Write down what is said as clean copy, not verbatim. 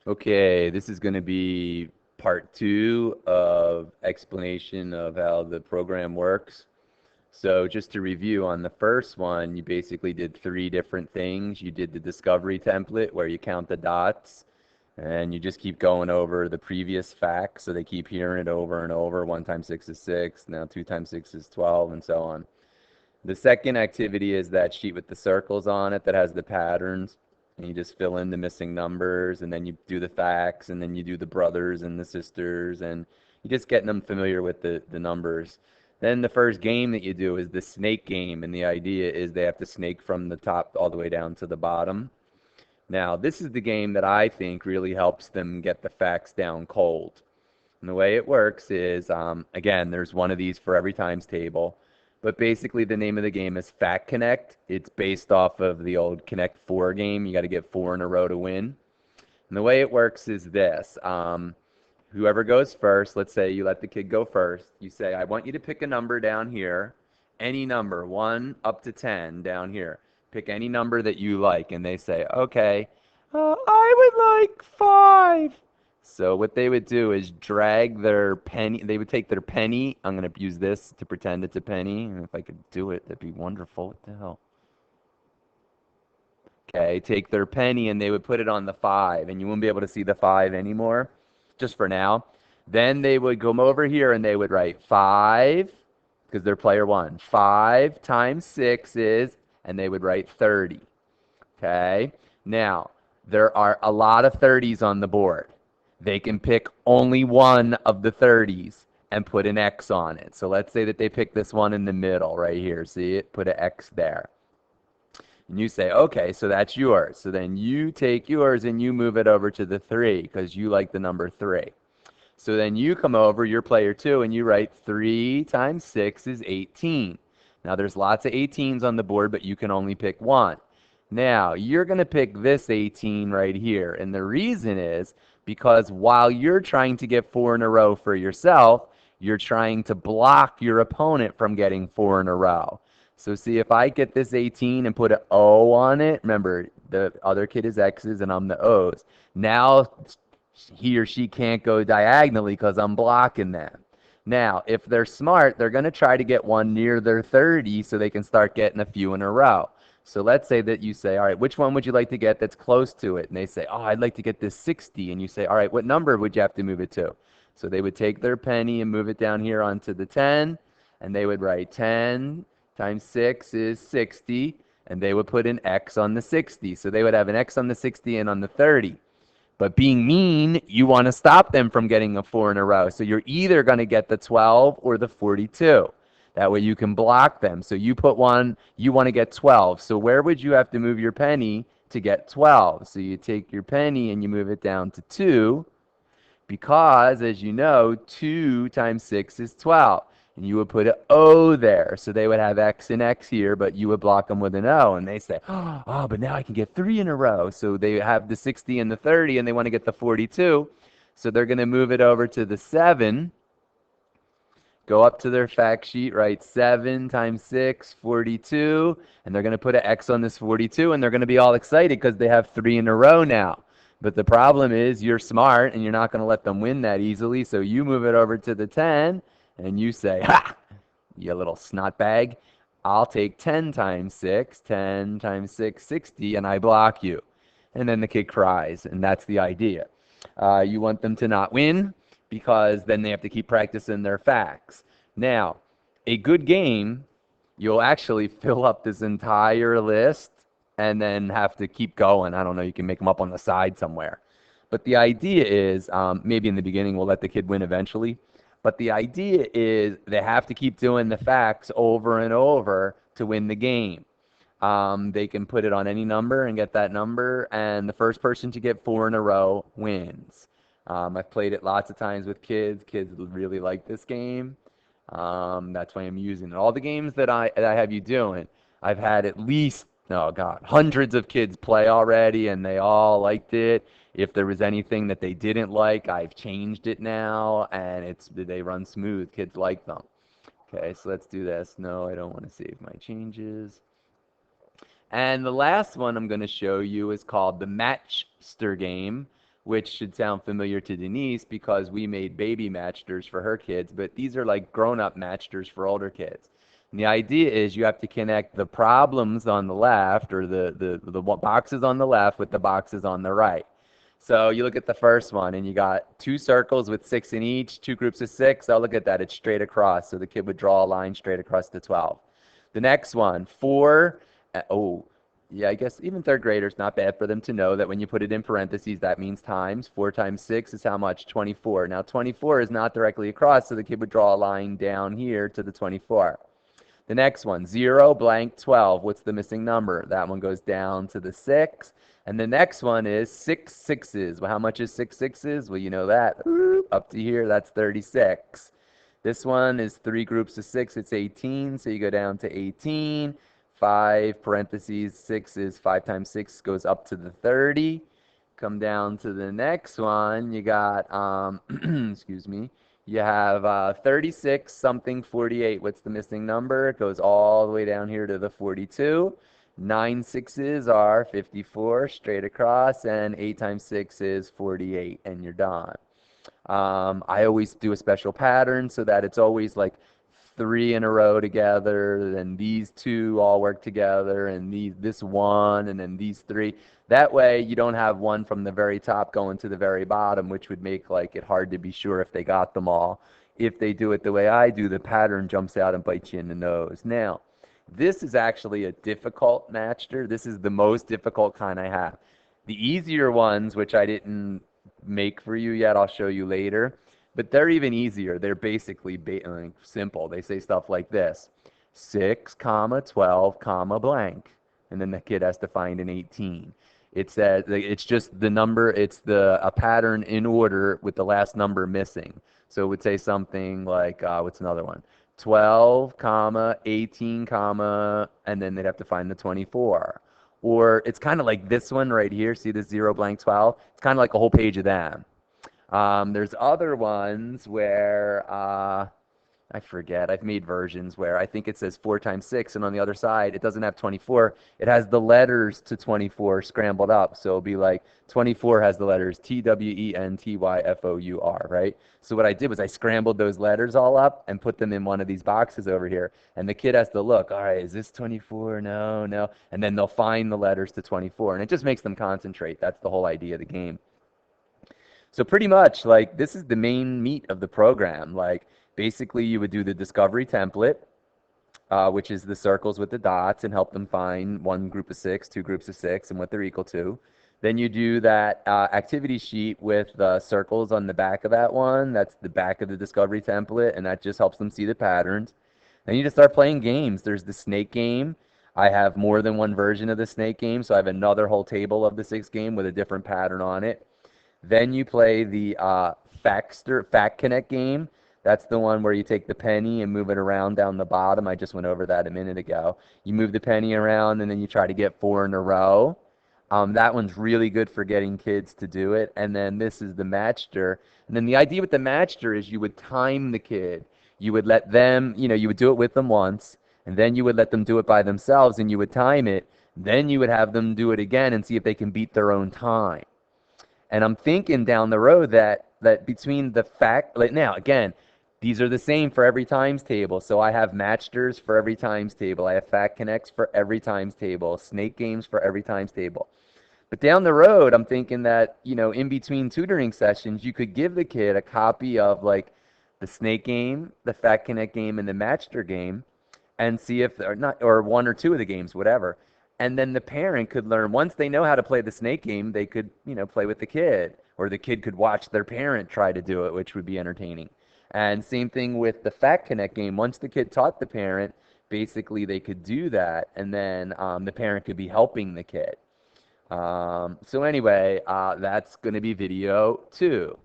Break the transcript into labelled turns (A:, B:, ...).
A: Okay, this is going to be part two of explanation of how the program works. So just to review on the first one, you basically did three different things. You did the discovery template where you count the dots and you just keep going over the previous facts. So they keep hearing it over and over. 1 times 6 is 6. Now 2 times 6 is 12 and so on. The second activity is that sheet with the circles on it that has the patterns. And you just fill in the missing numbers, and then you do the facts, and then you do the brothers and the sisters, and you just getting them familiar with the numbers. Then the first game that you do is the snake game, and the idea is they have to snake from the top all the way down to the bottom. Now, this is the game that I think really helps them get the facts down cold. And the way it works is, again, there's one of these for every times table. But basically, the name of the game is Fact Connect. It's based off of the old Connect 4 game. You got to get 4 in a row to win. And the way it works is this. Whoever goes first, let's say you let the kid go first. You say, I want you to pick a number down here. Any number, 1 up to 10 down here. Pick any number that you like. And they say, okay, I would like 5. So what they would do is drag their penny. They would take their penny. I'm going to use this to pretend it's a penny. And if I could do it, that'd be wonderful. What the hell? Okay, take their penny and they would put it on the 5. And you wouldn't be able to see the 5 anymore, just for now. Then they would come over here and they would write 5, because they're player 1. 5 times 6 is, and they would write 30. Okay? Now, there are a lot of 30s on the board. They can pick only one of the 30s and put an X on it. So let's say that they pick this one in the middle right here. See it? Put an X there. And you say, okay, so that's yours. So then you take yours and you move it over to the 3 because you like the number 3. So then you come over, you're player 2, and you write 3 times 6 is 18. Now there's lots of 18s on the board, but you can only pick one. Now, you're going to pick this 18 right here. And the reason is because while you're trying to get 4 in a row for yourself, you're trying to block your opponent from getting 4 in a row. So see, if I get this 18 and put an O on it, remember, the other kid is X's and I'm the O's. Now he or she can't go diagonally because I'm blocking them. Now, if they're smart, they're going to try to get one near their 30 so they can start getting a few in a row. So let's say that you say, all right, which one would you like to get that's close to it? And they say, oh, I'd like to get this 60. And you say, all right, what number would you have to move it to? So they would take their penny and move it down here onto the 10, and they would write 10 times 6 is 60, and they would put an X on the 60. So they would have an X on the 60 and on the 30. But being mean, you want to stop them from getting a 4 in a row. So you're either going to get the 12 or the 42. That way you can block them. So you put one, you want to get 12. So where would you have to move your penny to get 12? So you take your penny and you move it down to 2, because, as you know, 2 times 6 is 12. And you would put an O there. So they would have X and X here, but you would block them with an O. And they say, oh, but now I can get 3 in a row. So they have the 60 and the 30, and they want to get the 42. So they're going to move it over to the 7. Go up to their fact sheet, write 7 times 6, 42. And they're going to put an X on this 42, and they're going to be all excited because they have 3 in a row now. But the problem is you're smart and you're not going to let them win that easily. So you move it over to the 10 and you say, ha, you little snot bag, I'll take 10 times 6, 10 times 6, 60, and I block you. And then the kid cries, and that's the idea. You want them to not win because then they have to keep practicing their facts. Now, a good game, you'll actually fill up this entire list and then have to keep going. I don't know, you can make them up on the side somewhere. But the idea is, maybe in the beginning we'll let the kid win eventually, but the idea is they have to keep doing the facts over and over to win the game. They can put it on any number and get that number, and the first person to get 4 in a row wins. I've played it lots of times with kids. Kids really like this game. That's why I'm using it. All the games that I have you doing, I've had at least, oh God, hundreds of kids play already, and they all liked it. If there was anything that they didn't like, I've changed it now, and they run smooth. Kids like them. Okay, so let's do this. No, I don't want to save my changes. And the last one I'm going to show you is called the Matchster game, which should sound familiar to Denise because we made baby matchsters for her kids, but these are like grown-up matchsters for older kids. And the idea is you have to connect the problems on the left, or the boxes on the left, with the boxes on the right. So you look at the first one, and you got two circles with 6 in each, two groups of 6. Oh, look at that. It's straight across. So the kid would draw a line straight across to 12. The next one, 4. Oh, yeah, I guess even third graders, not bad for them to know that when you put it in parentheses, that means times. 4 times 6 is how much? 24. Now, 24 is not directly across, so the kid would draw a line down here to the 24. The next one, 0 blank 12. What's the missing number? That one goes down to the 6. And the next one is 6 sixes. Well, how much is 6 sixes? Well, you know that. Up to here, that's 36. This one is 3 groups of 6. It's 18. So you go down to 18. 5 parentheses 6 is 5 times 6 goes up to the 30. Come down to the next one. You got, excuse me. You have 36 something 48. What's the missing number? It goes all the way down here to the 42. 9 sixes are 54 straight across, and 8 times 6 is 48, and you're done. I always do a special pattern so that it's always like 3 in a row together, then these 2 all work together, and this 1, and then these 3. That way you don't have one from the very top going to the very bottom, which would make like it hard to be sure if they got them all. If they do it the way I do, the pattern jumps out and bites you in the nose. Now, this is actually a difficult matcher. This is the most difficult kind I have. The easier ones, which I didn't make for you yet, I'll show you later. But they're even easier. They're basically simple. They say stuff like this: 6, comma, 12, comma, blank. And then the kid has to find an 18. It says it's just the number, it's a pattern in order with the last number missing. So it would say something like, what's another one? 12, comma, 18, comma, and then they'd have to find the 24. Or it's kind of like this one right here. See this 0 blank 12? It's kind of like a whole page of them. There's other ones where, I forget, I've made versions where I think it says 4 times 6, and on the other side, it doesn't have 24. It has the letters to 24 scrambled up. So it'll be like 24 has the letters TWENTYFOUR, right? So what I did was I scrambled those letters all up and put them in one of these boxes over here. And the kid has to look, all right, is this 24? No, no. And then they'll find the letters to 24. And it just makes them concentrate. That's the whole idea of the game. So pretty much, like, this is the main meat of the program. Like, basically, you would do the discovery template, which is the circles with the dots, and help them find one group of 6, 2 groups of 6, and what they're equal to. Then you do that activity sheet with the circles on the back of that one. That's the back of the discovery template, and that just helps them see the patterns. Then you just start playing games. There's the snake game. I have more than one version of the snake game, so I have another whole table of the 6 game with a different pattern on it. Then you play the Fact Connect game. That's the one where you take the penny and move it around down the bottom. I just went over that a minute ago. You move the penny around, and then you try to get 4 in a row. That one's really good for getting kids to do it. And then this is the matcher. And then the idea with the matcher is you would time the kid. You would let them, you would do it with them once, and then you would let them do it by themselves, and you would time it. Then you would have them do it again and see if they can beat their own time. And I'm thinking down the road that between the now again, these are the same for every times table. So I have matchers for every times table. I have fact connects for every times table. Snake games for every times table. But down the road, I'm thinking that, in between tutoring sessions, you could give the kid a copy of like the snake game, the fact connect game, and the matcher game, and see if they're not, or 1 or 2 of the games, whatever. And then the parent could learn, once they know how to play the snake game, they could, play with the kid, or the kid could watch their parent try to do it, which would be entertaining. And same thing with the Fact Connect game. Once the kid taught the parent, basically they could do that, and then the parent could be helping the kid. So anyway, that's going to be video 2.